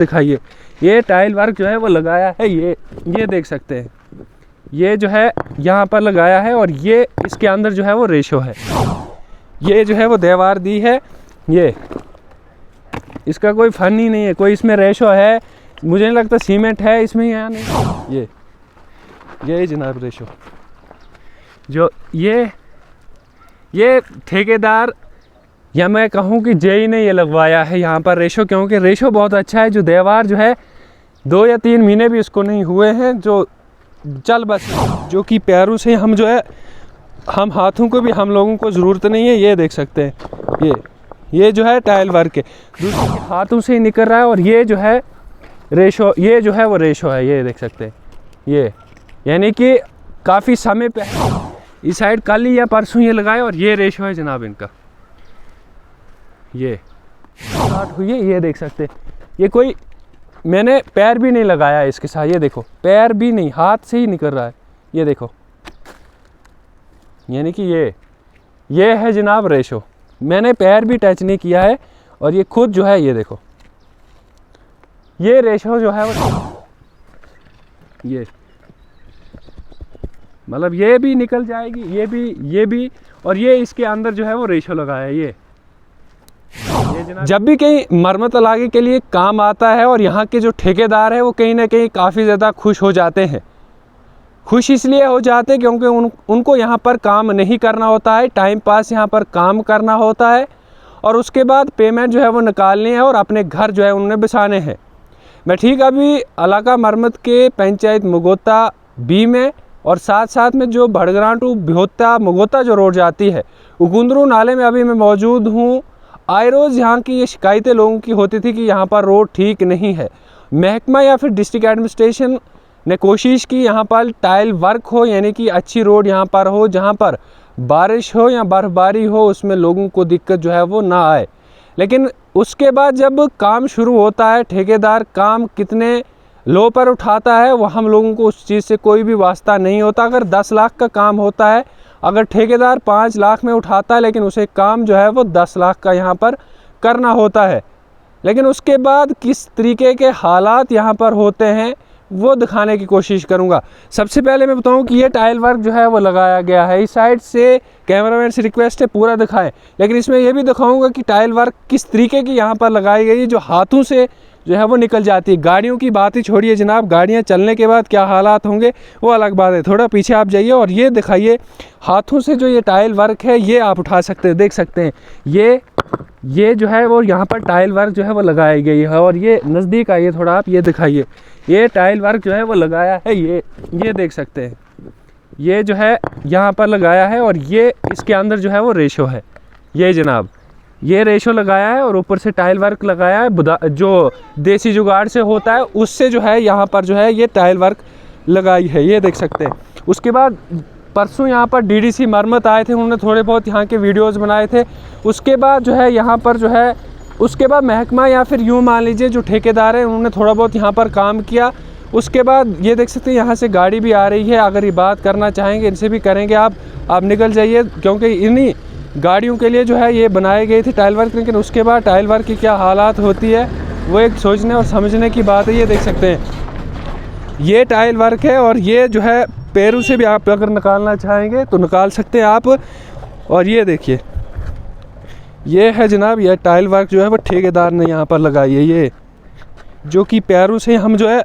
दिखाइए। ये tile work जो है वो लगाया है, ये देख सकते हैं, ये जो है यहाँ पर लगाया है और ये इसके अंदर जो है वो रेशो है। ये जो है वो दीवार दी है, ये इसका कोई फन ही नहीं है, कोई इसमें रेशो है, मुझे नहीं लगता सीमेंट है इसमें या नहीं। ये जनाब रेशो जो ये ठेकेदार या मैं कहूँ कि जेई ने ये लगवाया है यहाँ पर रेशो, क्योंकि रेशो बहुत अच्छा है। जो दीवार जो है 2 या 3 महीने भी इसको नहीं हुए हैं, जो चल बस, जो कि पैरों से हम जो है, हम हाथों को भी हम लोगों को ज़रूरत नहीं है। ये देख सकते हैं, ये जो है टाइल वर्क है, दूसरे के हाथों से ही निकल रहा है। और ये जो है रेशो, ये जो है वो रेशो है, ये देख सकते हैं। ये यानी कि काफ़ी समय पहले इस साइड कल या परसों ये लगाए और ये रेशो है जनाब इनका। ये स्टार्ट हुई है, ये देख सकते हैं। ये कोई मैंने पैर भी नहीं लगाया इसके साथ, ये देखो पैर भी नहीं, हाथ से ही निकल रहा है, ये देखो। यानी कि ये है जनाब रेशो, मैंने पैर भी टच नहीं किया है और ये खुद जो है, ये देखो ये रेशो जो है वो, ये मतलब ये भी निकल जाएगी, ये भी और ये इसके अंदर जो है वो रेशो लगाया है। ये जब भी कहीं मरम्मत लागे के लिए काम आता है और यहाँ के जो ठेकेदार है वो कहीं ना कहीं काफ़ी ज़्यादा खुश हो जाते हैं। खुश इसलिए हो जाते हैं क्योंकि उनको यहाँ पर काम नहीं करना होता है, टाइम पास यहाँ पर काम करना होता है और उसके बाद पेमेंट जो है वो निकालनी है और अपने घर जो है उन्होंने बसाने हैं। मैं ठीक अभी इलाका मरम्मत के पंचायत मगोता बी में और साथ में जो भड़गरां टू बिहोता मगोता जो रोड जाती है, उकुंदरू नाले में अभी मैं मौजूद हूँ। आए रोज़ यहाँ की ये शिकायतें लोगों की होती थी कि यहाँ पर रोड ठीक नहीं है। महकमा या फिर डिस्ट्रिक्ट एडमिनिस्ट्रेशन ने कोशिश की यहाँ पर टाइल वर्क हो, यानी कि अच्छी रोड यहाँ पर हो, जहाँ पर बारिश हो या बर्फ़बारी हो उसमें लोगों को दिक्कत जो है वो ना आए। लेकिन उसके बाद जब काम शुरू होता है, ठेकेदार काम कितने लो पर उठाता है वो हम लोगों को उस चीज़ से कोई भी वास्ता नहीं होता। अगर 10 लाख का काम होता है, अगर ठेकेदार 5 लाख में उठाता है, लेकिन उसे काम जो है वो 10 लाख का यहाँ पर करना होता है। लेकिन उसके बाद किस तरीके के हालात यहाँ पर होते हैं वो दिखाने की कोशिश करूँगा। सबसे पहले मैं बताऊँ कि ये टाइल वर्क जो है वो लगाया गया है। इस साइड से कैमरामैन से रिक्वेस्ट है पूरा दिखाएं, लेकिन इसमें ये भी दिखाऊँगा कि टाइल वर्क किस तरीके की यहाँ पर लगाई गई है, जो हाथों से जो है वो निकल जाती है। गाड़ियों की बात ही छोड़िए जनाब, गाड़ियाँ चलने के बाद क्या हालात होंगे वो अलग बात है। थोड़ा पीछे आप जाइए और ये दिखाइए, हाथों से जो ये टाइल वर्क है ये आप उठा सकते हैं, देख सकते हैं। ये जो है वो यहाँ पर टाइल वर्क जो है वो लगाई गई है। और ये नज़दीक आइए थोड़ा, आप ये दिखाइए, ये टाइल वर्क जो है वो लगाया है, ये देख सकते हैं। ये जो है यहाँ पर लगाया है और ये इसके अंदर जो है वो रेशो है, ये जनाब ये रेशो लगाया है और ऊपर से टाइल वर्क लगाया है। जो देसी जुगाड़ से होता है उससे जो है यहाँ पर जो है ये टाइल वर्क लगाई है, ये देख सकते हैं। उसके बाद परसों यहाँ पर डीडीसी मरम्मत आए थे, उन्होंने थोड़े बहुत यहाँ के वीडियोस बनाए थे। उसके बाद जो है यहाँ पर जो है, उसके बाद महकमा या फिर यूँ मान लीजिए जो ठेकेदार है उन्होंने थोड़ा बहुत यहाँ पर काम किया। उसके बाद ये देख सकते हैं यहाँ से गाड़ी भी आ रही है, अगर ये बात करना चाहेंगे इनसे भी करेंगे आप निकल जाइए, क्योंकि इन्हीं गाड़ियों के लिए जो है ये बनाए गए थे टाइल वर्क। लेकिन उसके बाद टाइल वर्क की क्या हालात होती है वो एक सोचने और समझने की बात है। ये देख सकते हैं, ये टाइल वर्क है और ये जो है पैरों से भी आप अगर निकालना चाहेंगे तो निकाल सकते हैं आप। और ये देखिए, ये है जनाब ये टाइल वर्क जो है वो ठेकेदार ने यहाँ पर लगाई है, ये जो कि पैरों से हम जो है,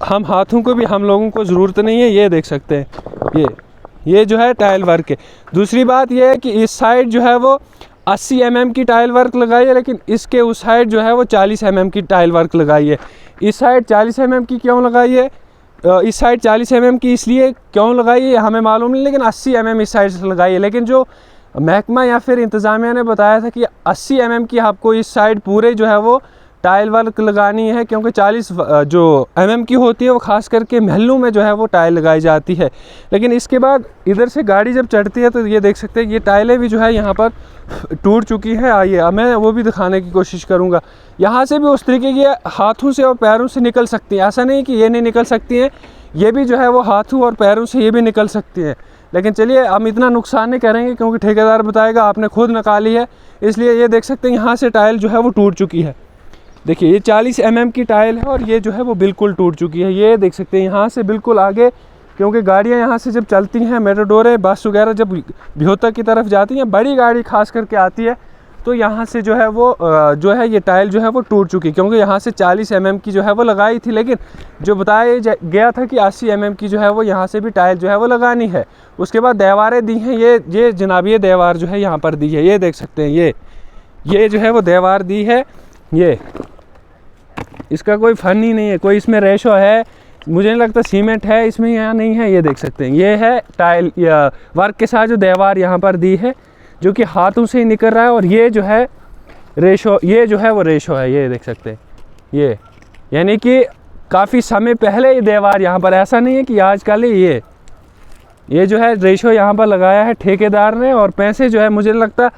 हम हाथों को भी हम लोगों को ज़रूरत नहीं है। ये देख सकते हैं, ये जो है टाइल वर्क है। दूसरी बात ये है कि इस साइड जो है वो 80 mm की टाइल वर्क लगाई है, लेकिन इसके उस साइड जो है वो 40 mm की टाइल वर्क लगाई है। इस साइड 40 mm की क्यों लगाई है, इस साइड 40 mm की इसलिए क्यों लगाई है हमें मालूम नहीं, लेकिन 80 mm इस साइड से लगाई है। लेकिन जो महकमा या फिर इंतज़ामिया ने बताया था कि 80 mm की आपको इस साइड पूरे जो है वो टाइल वर्क लगानी है, क्योंकि 40 जो mm की होती है वो ख़ास करके महलों में जो है वो टाइल लगाई जाती है। लेकिन इसके बाद इधर से गाड़ी जब चढ़ती है तो ये देख सकते हैं ये टाइलें भी जो है यहाँ पर टूट चुकी हैं। आइए अब मैं वो भी दिखाने की कोशिश करूँगा। यहाँ से भी उस तरीके की हाथों से और पैरों से निकल सकती हैं, ऐसा नहीं कि ये नहीं निकल सकती हैं, ये भी जो है वो हाथों और पैरों से ये भी निकल सकती हैं। लेकिन चलिए हम इतना नुकसान नहीं करेंगे क्योंकि ठेकेदार बताएगा आपने खुद निकाली है, इसलिए ये देख सकते हैं यहाँ से टाइल जो है वो टूट चुकी है। देखिए ये 40 mm की टाइल है और ये जो है वो बिल्कुल टूट चुकी है। ये देख सकते हैं यहाँ से बिल्कुल आगे, क्योंकि गाड़ियाँ यहाँ से जब चलती हैं, मेट्रोडोर बस वगैरह जब बिहोता की तरफ जाती हैं, बड़ी गाड़ी खास करके आती है, तो यहाँ से जो है वो ये टाइल जो है वो टूट चुकी है, क्योंकि यहाँ से 40 mm की जो है वो लगाई थी, लेकिन जो बताया गया था कि 80 mm की जो है वो यहाँ से भी टाइल जो है वो लगानी है। उसके बाद दीवारें दी हैं, ये जनाब ये दीवार जो है यहाँ पर दी है, ये देख सकते हैं, ये जो है वो दीवार दी है। ये इसका कोई फन ही नहीं है, कोई इसमें रेशो है मुझे नहीं लगता, सीमेंट है इसमें या नहीं है। ये देख सकते हैं, ये है टाइल या वर्क के साथ जो दीवार यहाँ पर दी है, जो कि हाथों से ही निकल रहा है। और ये जो है रेशो, ये जो है वो रेशो है, ये देख सकते हैं। ये यानी कि काफ़ी समय पहले ये दीवार यहाँ पर, ऐसा नहीं है कि आजकल ही ये जो है रेशो यहाँ पर लगाया है ठेकेदार ने, और पैसे जो है मुझे नहीं लगता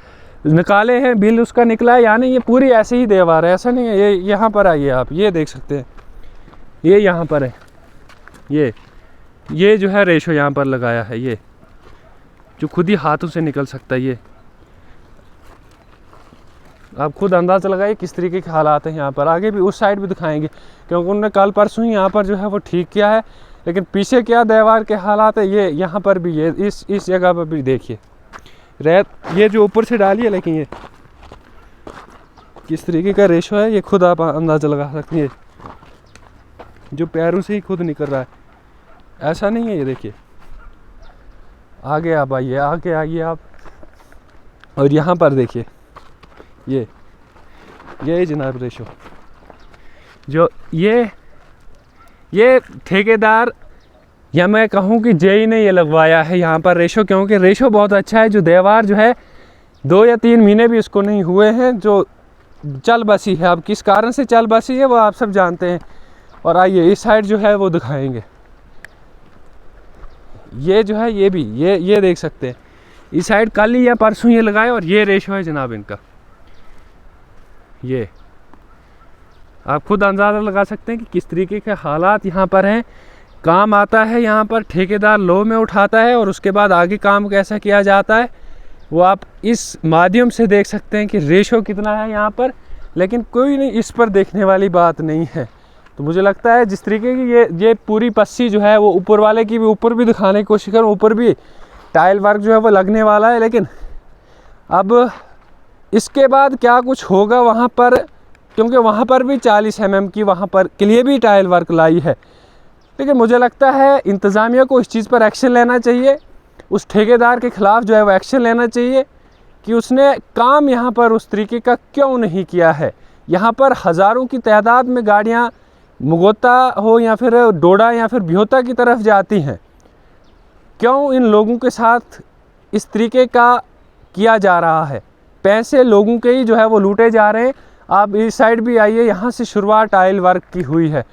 निकाले हैं, बिल उसका निकला है, यानी ये पूरी ऐसी ही दीवार है, ऐसा नहीं है। ये यहाँ पर आइए आप, ये देख सकते हैं, ये यहाँ पर है, ये जो है रेशो यहाँ पर लगाया है, ये जो खुद ही हाथों से निकल सकता है। ये आप खुद अंदाज़ा लगाइए किस तरीके के हालात हैं यहाँ पर। आगे भी उस साइड भी दिखाएंगे, क्योंकि उन्होंने कल परसों ही यहाँ पर जो है वो ठीक किया है, लेकिन पीछे क्या दीवार के हालात है, ये यहाँ पर भी, ये इस जगह पर भी देखिए रेत, ये जो ऊपर से डाली है, लेकिन ये किस तरीके का रेशो है, ये खुद आप अंदाज़ा लगा सकते हैं, जो पैरों से ही खुद निकल रहा है, ऐसा नहीं है। ये देखिए, आगे आप आइए, आगे आइए आप, और यहाँ पर देखिए, ये जनाब रेशो, जो ये ठेकेदार या मैं कहूँ कि जेई ने ये लगवाया है यहाँ पर रेशो, क्योंकि रेशो बहुत अच्छा है। जो दीवार जो है 2 या 3 महीने भी इसको नहीं हुए हैं, जो चल बसी है। अब किस कारण से चल बसी है वो आप सब जानते हैं। और आइए इस साइड जो है वो दिखाएंगे, ये जो है ये भी ये देख सकते हैं, इस साइड कल ही या परसों ये लगाए, और ये रेशो है जनाब इनका। ये आप खुद अंदाज़ा लगा सकते हैं कि किस तरीके के हालात यहाँ पर हैं। काम आता है यहाँ पर, ठेकेदार लो में उठाता है, और उसके बाद आगे काम कैसा किया जाता है वो आप इस माध्यम से देख सकते हैं कि रेशो कितना है यहाँ पर। लेकिन कोई नहीं, इस पर देखने वाली बात नहीं है। तो मुझे लगता है जिस तरीके की ये पूरी पस्सी जो है वो ऊपर वाले की भी, ऊपर भी दिखाने की कोशिश करूँ, ऊपर भी टाइल वर्क जो है वो लगने वाला है। लेकिन अब इसके बाद क्या कुछ होगा वहाँ पर, क्योंकि वहाँ पर भी 40 mm की वहाँ पर के लिए भी टाइल वर्क लाई है। लेकिन मुझे लगता है इंतज़ामिया को इस चीज़ पर एक्शन लेना चाहिए, उस ठेकेदार के ख़िलाफ़ जो है वो एक्शन लेना चाहिए कि उसने काम यहाँ पर उस तरीके का क्यों नहीं किया है। यहाँ पर हज़ारों की तादाद में गाड़ियाँ मुगोता हो या फिर डोडा या फिर बिहोता की तरफ जाती हैं, क्यों इन लोगों के साथ इस तरीके का किया जा रहा है? पैसे लोगों के ही जो है वो लूटे जा रहे हैं। आप इस साइड भी आइए, यहाँ से शुरुआत टाइल वर्क की हुई है।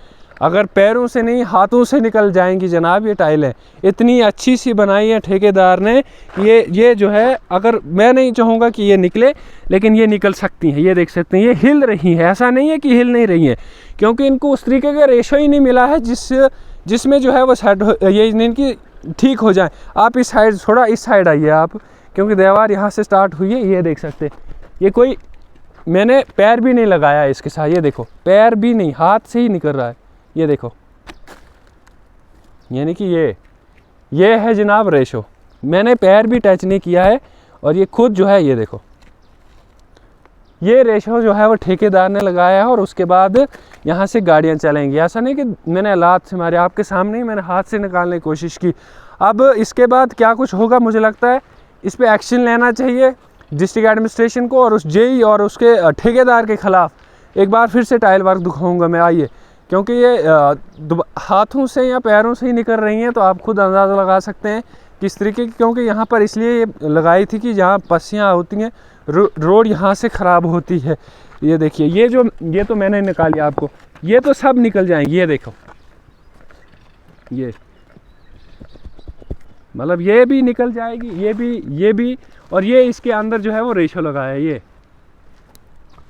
अगर पैरों से नहीं हाथों से निकल जाएंगी जनाब ये टाइलें, इतनी अच्छी सी बनाई है ठेकेदार ने। ये जो है, अगर मैं नहीं चाहूँगा कि ये निकले, लेकिन ये निकल सकती हैं। ये देख सकते हैं, ये हिल रही हैं, ऐसा नहीं है कि हिल नहीं रही हैं, क्योंकि इनको उस तरीके का रेशो ही नहीं मिला है जिसमें जो है वो सेट ये इनकी ठीक हो जाए। आप इस साइड, थोड़ा इस साइड आइए आप, क्योंकि दीवार यहाँ से स्टार्ट हुई है। ये देख सकते हैं, ये कोई मैंने पैर भी नहीं लगाया इसके साथ, ये देखो पैर भी नहीं, हाथ से ही निकल रहा है। ये देखो, यानी कि ये है जनाब रेशो, मैंने पैर भी टच नहीं किया है, और ये खुद जो है, ये देखो ये रेशो जो है वो ठेकेदार ने लगाया है। और उसके बाद यहाँ से गाड़ियाँ चलेंगी। ऐसा नहीं कि मैंने हाथ से मारे, आपके सामने ही मैंने हाथ से निकालने की कोशिश की। अब इसके बाद क्या कुछ होगा, मुझे लगता है इस पर एक्शन लेना चाहिए डिस्ट्रिक्ट एडमिनिस्ट्रेशन को, और उस जेई और उसके ठेकेदार के ख़िलाफ़ एक बार फिर से टाइल वर्क दिखाऊँगा मैं। आइए, क्योंकि ये हाथों से या पैरों से ही निकल रही हैं, तो आप खुद अंदाज़ा लगा सकते हैं किस तरीके की। क्योंकि यहाँ पर इसलिए ये लगाई थी कि जहाँ पस्सियाँ होती हैं, रोड यहाँ से ख़राब होती है। ये देखिए, ये तो मैंने निकाली आपको, ये तो सब निकल जाएंगी। ये देखो, ये मतलब ये भी निकल जाएगी, ये भी और ये इसके अंदर जो है वो रेशो लगाया है।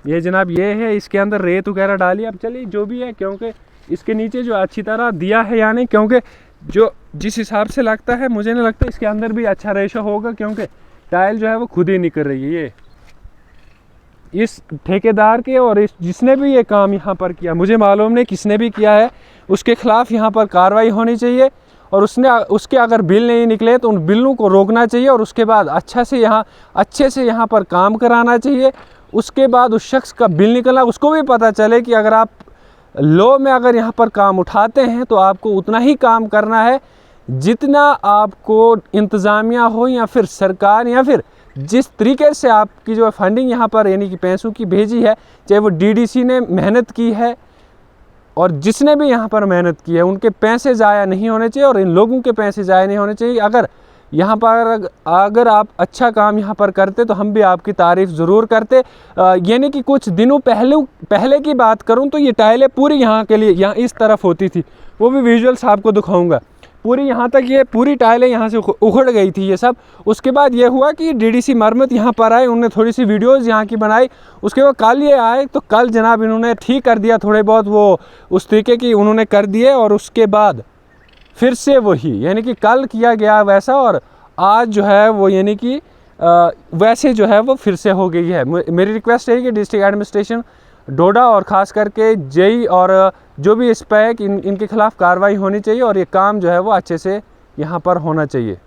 ये जनाब ये है, इसके अंदर रेत वगैरह डाली। अब चलिए जो भी है, क्योंकि इसके नीचे जो अच्छी तरह दिया है, यानी क्योंकि जो जिस हिसाब से लगता है, मुझे नहीं लगता इसके अंदर भी अच्छा रेशो होगा, क्योंकि टाइल जो है वो खुद ही निकल रही है। इस ठेकेदार के और इस जिसने भी ये काम यहाँ पर किया, मुझे मालूम नहीं किसने भी किया है, उसके खिलाफ़ यहाँ पर कार्रवाई होनी चाहिए। और उसके अगर बिल नहीं निकले तो उन बिलों को रोकना चाहिए और उसके बाद अच्छे से यहाँ पर काम कराना चाहिए। उसके बाद उस शख्स का बिल निकला, उसको भी पता चले कि अगर आप लॉ में अगर यहाँ पर काम उठाते हैं तो आपको उतना ही काम करना है जितना आपको इंतज़ामिया हो या फिर सरकार या फिर जिस तरीके से आपकी जो फंडिंग यहाँ पर यानी कि पैसों की भेजी है, चाहे वो डीडीसी ने मेहनत की है और जिसने भी यहाँ पर मेहनत की है, उनके पैसे ज़ाया नहीं होने चाहिए और इन लोगों के पैसे ज़ाया नहीं होने चाहिए। अगर आप अच्छा काम यहाँ पर करते तो हम भी आपकी तारीफ़ ज़रूर करते। यानी कि कुछ दिनों पहले की बात करूँ तो ये टाइलें पूरी यहाँ के लिए यहाँ इस तरफ होती थी, वो भी विजुअल्स आपको दिखाऊंगा। पूरी यहाँ तक ये पूरी टाइलें यहाँ से उखड़ गई थी ये सब। उसके बाद ये हुआ कि डीडीसी मरम्मत यहाँ पर आए, उन्होंने थोड़ी सी वीडियोस यहाँ की बनाई। उसके बाद कल ये आए तो कल जनाब इन्होंने ठीक कर दिया, थोड़े बहुत वो उस तरीके की उन्होंने कर दिए और उसके बाद फिर से वही यानी कि कल किया गया वैसा और आज जो है वो यानी कि वैसे जो है वो फिर से हो गई है। मेरी रिक्वेस्ट है कि डिस्ट्रिक्ट एडमिनिस्ट्रेशन डोडा और ख़ास करके जेई और जो भी इस पे है कि इनके खिलाफ़ कार्रवाई होनी चाहिए और ये काम जो है वो अच्छे से यहाँ पर होना चाहिए।